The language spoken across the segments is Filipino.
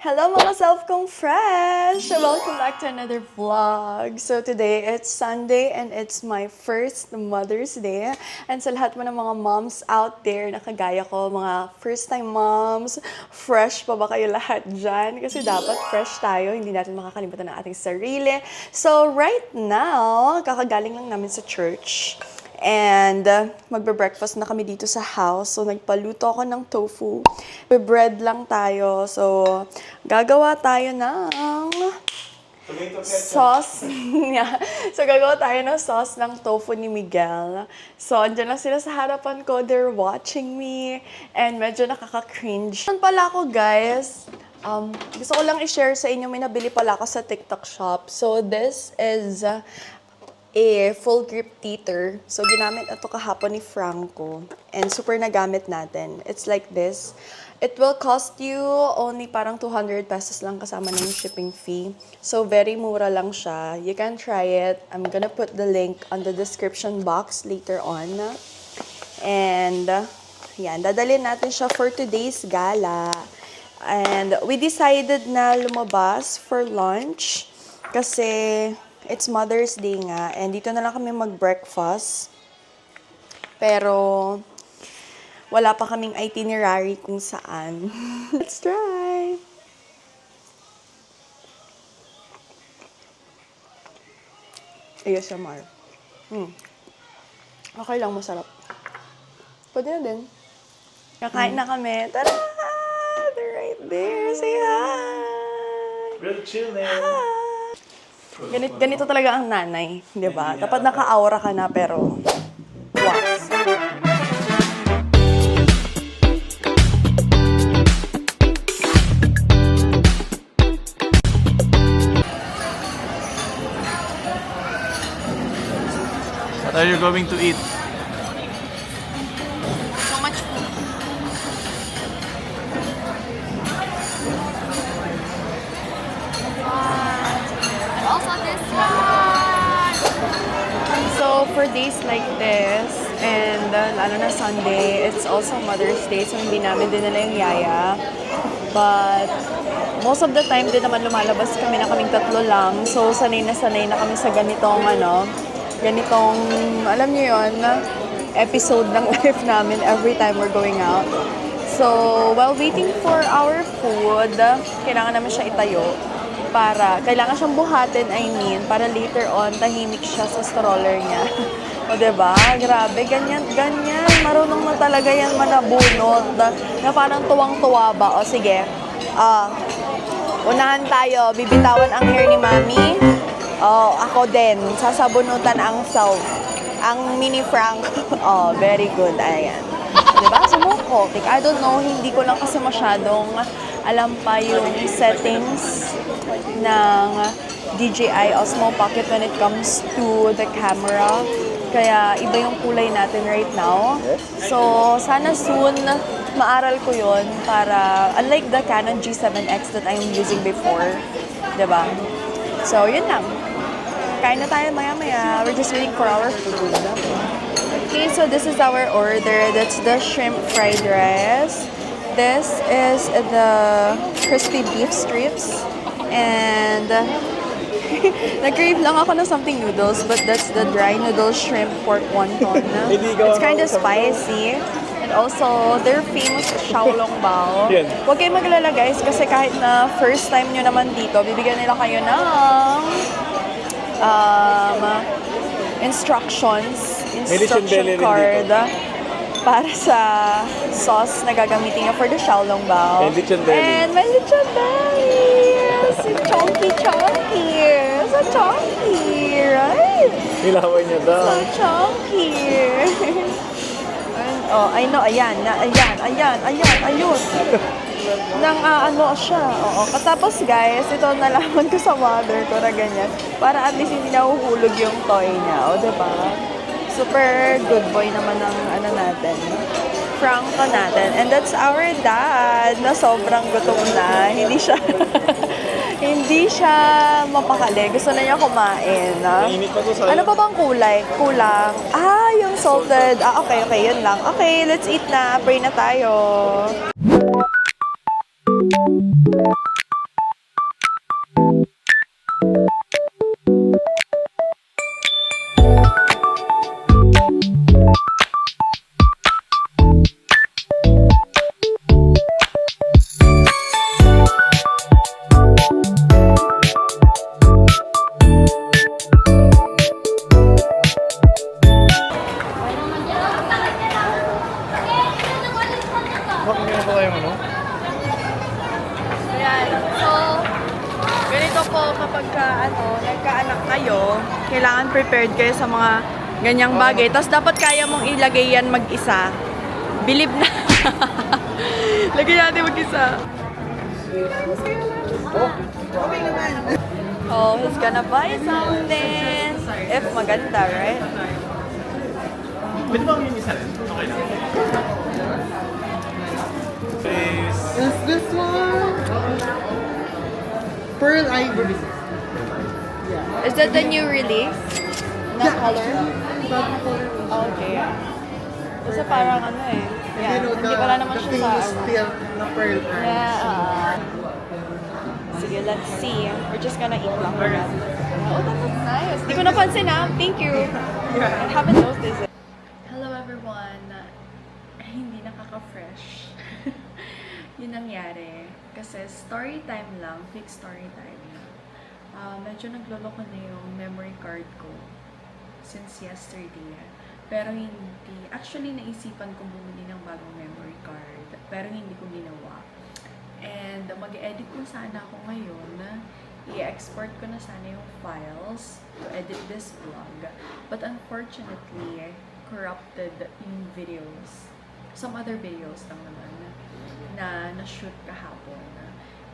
Hello mga self kong fresh! Welcome back to another vlog. So today, it's Sunday and it's my first Mother's Day. And sa lahat mo ng mga moms out there na kagaya ko, mga first-time moms, fresh pa ba kayo lahat dyan? Kasi dapat fresh tayo, hindi natin makakalimutan ng ating sarili. So right now, kakagaling lang namin sa church. And magbe-breakfast na kami dito sa house. So, nagpaluto ako ng tofu. Bread lang tayo. So, gagawa tayo ng sauce. Yeah. So, gagawa tayo ng sauce ng tofu ni Miguel. So, andyan lang sila sa harapan ko. They're watching me. And medyo nakaka-cringe. Ano pala ako, guys? Gusto ko lang i-share sa inyo. May nabili pala ako sa TikTok shop. So, this is a full grip teeter. So, ginamit ito kahapon ni Franco. And super nagamit natin. It's like this. It will cost you only parang 200 pesos lang kasama na yung shipping fee. So, very mura lang siya. You can try it. I'm gonna put the link on the description box later on. And, yan. Dadalhin natin siya for today's gala. And, we decided na lumabas for lunch. Kasi it's Mother's Day nga, and dito na lang kami mag-breakfast. Pero, wala pa kaming itinerary kung saan. Let's try! Ayos siya, Mar. Okay lang, masarap. Pwede na din. Kakain na kami. Tara! They're right there. Say hi! Real chill, man. Hi! Ganito talaga ang nanay, di ba? Dapat naka-aura ka na, pero was. What are you going to eat? So much food. Also this one! So, for days like this, and lalo na Sunday, it's also Mother's Day, so hindi namin dinala yung yaya. But, most of the time, din naman lumalabas kami na kaming tatlo lang. So, sanay na kami sa ganitong, alam niyo yun, episode ng life namin every time we're going out. So, while waiting for our food, kailangan naman siya itayo. Kailangan siyang buhatin, para later on, tahimik siya sa stroller niya. O, diba? Grabe, ganyan. Marunong na talaga yan manabunot. Na parang tuwang-tuwa ba? O, sige. Unahan tayo. Bibitawan ang hair ni Mami. O, ako din. Sasabunutan ang self. Ang mini Frank. Oh, very good. Ayan. Diba? Sumuko. I don't know, hindi ko lang kasi masyadong alam pa yung settings ng DJI Osmo Pocket when it comes to the camera. Kaya iba yung kulay natin right now. So, sana soon maaral ko yun para, unlike the Canon G7X that I'm using before. Diba? So, yun lang. Kain na tayo maya-maya. We're just waiting for our food. Okay, so this is our order. That's the shrimp fried rice. This is the crispy beef strips. And nag-crave lang ako ng something noodles, but that's the dry noodle shrimp pork wonton. It's kind of spicy. And also, their famous Xiaolong Bao. Huwag kayong maglala guys, kasi kahit na first time nyo naman dito, bibigyan nila kayo ng instruction card para sa sauce na gagamitin nyo for the Xiaolong Bao. And may lechon belly! So chunky! So chunky, right? Nilawan niya daw. So chunky! Oh, I know, ayun. Nang siya. Oo. Katapos guys, ito nalaman ko sa mother ko na ganyan. Para at least hindi nahuhulog yung toy niya. O, diba? Super good boy naman ng natin. Franco natin. And that's our dad na sobrang gutom na. Hindi siya mapakali. Gusto na niya kumain. Ano pa bang kulay? Kulang. Yung salted. Okay. Yun lang. Okay, let's eat na. Pray na tayo. nagkaanak kayo, kailangan prepared kayo sa mga ganyang bagay. Tapos dapat kaya mong ilagay yan mag-isa. Believe na. Lagay natin mag-isa. Oh, he's gonna buy something. If maganda, right? Pwede ba yung isa rin? Okay lang. Please. Is this one? Pearl Ivory. Is that the new release? Na color? Bago color. Okay. Kasi parang ano eh. Yeah, You know, hindi pala naman the siya sa... famous steel na pearl earrings. Yeah. Sige, let's see. We're just gonna eat lang. Oh, that looks nice. Hindi ko napansin na. Thank you. I haven't noticed it. Hello everyone. Hindi nakaka-fresh. Yun nangyari. Kasi story time lang. Fake story time. Medyo nagloloko na yung memory card ko since yesterday. Pero hindi. Actually, naisipan kong bumili ng bagong memory card. Pero hindi ko ginawa. And mag-edit ko sana ako ngayon. I-export ko na sana yung files to edit this vlog. But unfortunately, corrupted yung videos. Some other videos lang naman na na-shoot kahapon.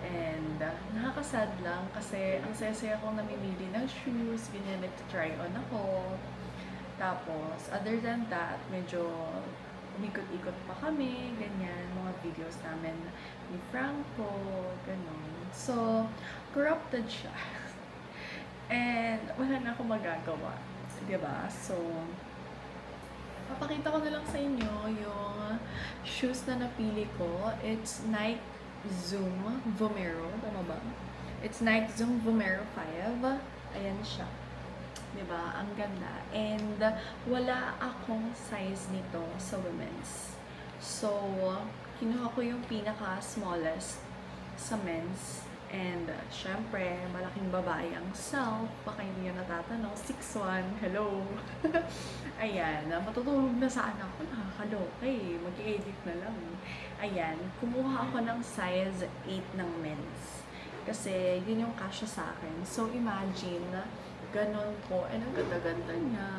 And nakakasad lang kasi ang saya-saya akong namimili ng shoes, ganyan, nag-try on ako. Tapos, other than that, medyo umikot-ikot pa kami, ganyan, mga videos namin ni Franco, ganon. So, corrupted siya. And wala na akong magagawa. Diba? So, papakita ko na lang sa inyo yung shoes na napili ko. It's Nike Zoom Vomero. Tama ba? It's Nike Zoom Vomero 5. Ayan siya. Diba? Ang ganda. And wala akong size nito sa women's. So, kinuha ko yung pinaka-smallest sa men's. And, syempre, malaking babae ang self. Baka hindi nyo natatanong. 6'1". Hello! Ayan. Matutulog na sana ako. Nakakaloka eh. Mag-edit na lang. Ayan. Kumuha ako ng size 8 ng men's. Kasi, yun yung kasya sa akin. So, imagine, ganon po. And ang ganda-ganda niya.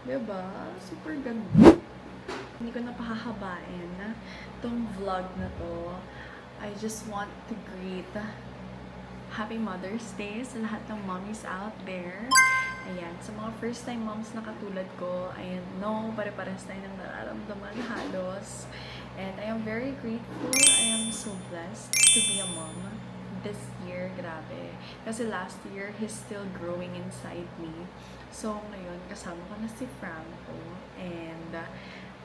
Diba? Super ganda. Hindi ko na pahahabain itong vlog na to. I just want to greet Happy Mother's Day sa lahat ng mommies out there. Ayan, sa mga first time moms na katulad ko, I know pare-pares tayo ng nararamdaman halos. And I am very grateful. I am so blessed to be a mom this year. Grabe. Kasi last year, he's still growing inside me. So, ngayon, kasama ko na si Franco. And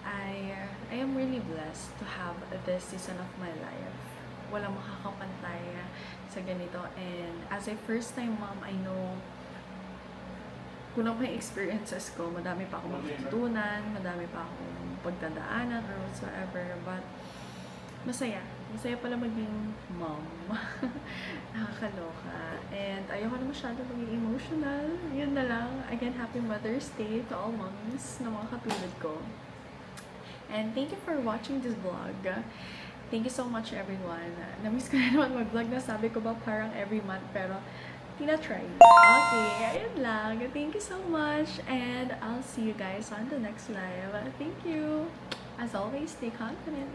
I am really blessed to have this season of my life. Walang makakapantay sa ganito. And as a first-time mom, I know kung ano pa yung experiences ko, madami pa akong matutunan, madami pa akong pagdadaanan or whatsoever. But masaya. Masaya pala maging mom. Nakakaloka. And ayoko na masyado maging emotional. Yun na lang. Again, Happy Mother's Day to all moms na mga katulad ko. And thank you for watching this vlog. Thank you so much, everyone. Namiss ko na naman mag-vlog na sabi ko ba parang every month, pero tina-try. Okay, ayun lang. Thank you so much, and I'll see you guys on the next live. Thank you. As always, stay confident.